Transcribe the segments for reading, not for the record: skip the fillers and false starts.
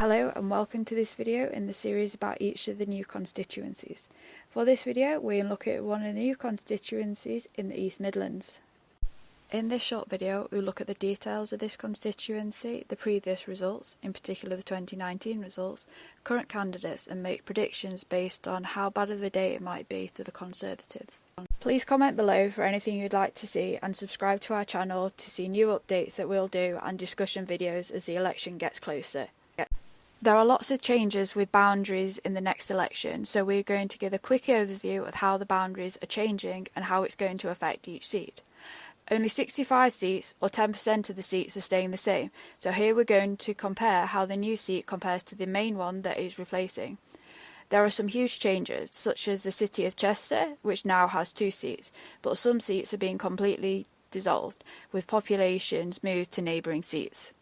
Hello and welcome to this video in the series about each of the new constituencies. For this video we'll look at one of the new constituencies in the East Midlands. In this short video we'll look at the details of this constituency, the previous results, in particular the 2019 results, current candidates, and make predictions based on how bad of a day it might be to the Conservatives. Please comment below for anything you'd like to see and subscribe to our channel to see new updates that we'll do and discussion videos as the election gets closer. There are lots of changes with boundaries in the next election, so we're going to give a quick overview of how the boundaries are changing and how it's going to affect each seat. Only 65 seats, or 10% of the seats, are staying the same, so here we're going to compare how the new seat compares to the main one that is replacing. There are some huge changes, such as the City of Chester, which now has 2 seats, but some seats are being completely dissolved, with populations moved to neighbouring seats.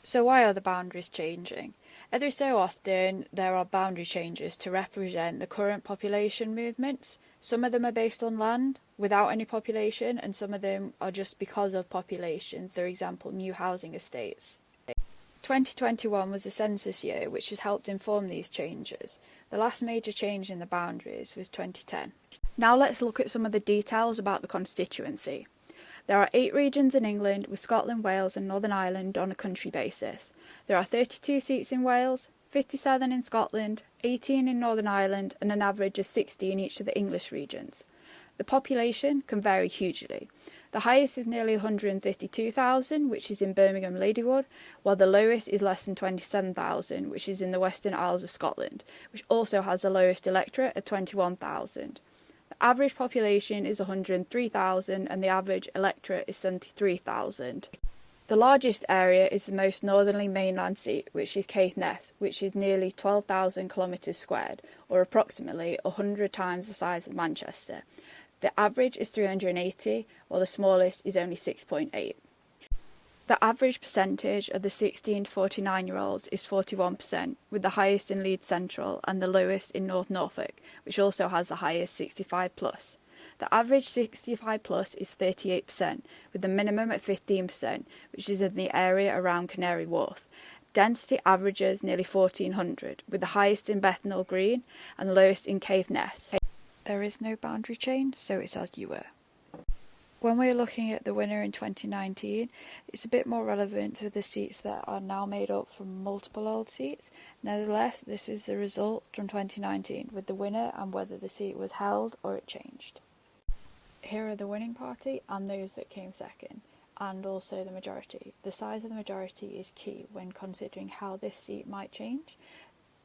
So why are the boundaries changing? Every so often there are boundary changes to represent the current population movements. Some of them are based on land without any population, and some of them are just because of population, for example new housing estates. 2021 was the census year, which has helped inform these changes. The last major change in the boundaries was 2010. Now let's look at some of the details about the constituency. There are 8 regions in England, with Scotland, Wales and Northern Ireland on a country basis. There are 32 seats in Wales, 57 in Scotland, 18 in Northern Ireland and an average of 60 in each of the English regions. The population can vary hugely. The highest is nearly 152,000, which is in Birmingham Ladywood, while the lowest is less than 27,000, which is in the Western Isles of Scotland, which also has the lowest electorate at 21,000. The average population is 103,000 and the average electorate is 73,000. The largest area is the most northerly mainland seat, which is Caithness, which is nearly 12,000 kilometres squared, or approximately 100 times the size of Manchester. The average is 380, while the smallest is only 6.8. The average percentage of the 16 to 49-year-olds is 41%, with the highest in Leeds Central and the lowest in North Norfolk, which also has the highest 65+. The average 65+ is 38%, with the minimum at 15%, which is in the area around Canary Wharf. Density averages nearly 1,400, with the highest in Bethnal Green and the lowest in Caithness. There is no boundary change, so it's as you were. When we're looking at the winner in 2019, it's a bit more relevant to the seats that are now made up from multiple old seats. Nevertheless, this is the result from 2019, with the winner and whether the seat was held or it changed. Here are the winning party and those that came second, and also the majority. The size of the majority is key when considering how this seat might change.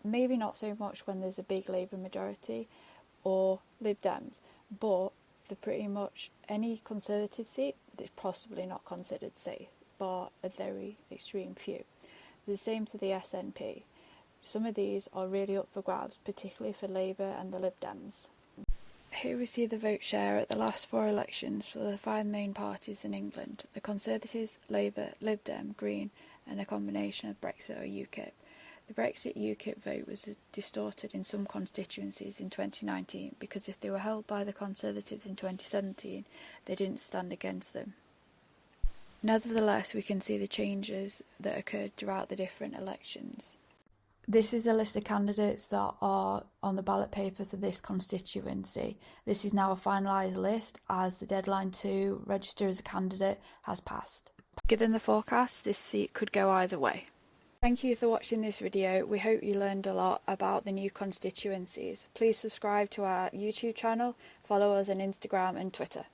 Maybe not so much when there's a big Labour majority or Lib Dems, but for pretty much any Conservative seat that's possibly not considered safe, bar a very extreme few. The same to the SNP. Some of these are really up for grabs, particularly for Labour and the Lib Dems. Here we see the vote share at the last 4 elections for the 5 main parties in England: the Conservatives, Labour, Lib Dem, Green and a combination of Brexit or UKIP. The Brexit UKIP vote was distorted in some constituencies in 2019 because if they were held by the Conservatives in 2017, they didn't stand against them. Nevertheless, we can see the changes that occurred throughout the different elections. This is a list of candidates that are on the ballot paper for this constituency. This is now a finalised list as the deadline to register as a candidate has passed. Given the forecast, this seat could go either way. Thank you for watching this video. We hope you learned a lot about the new constituencies. Please subscribe to our YouTube channel, follow us on Instagram and Twitter.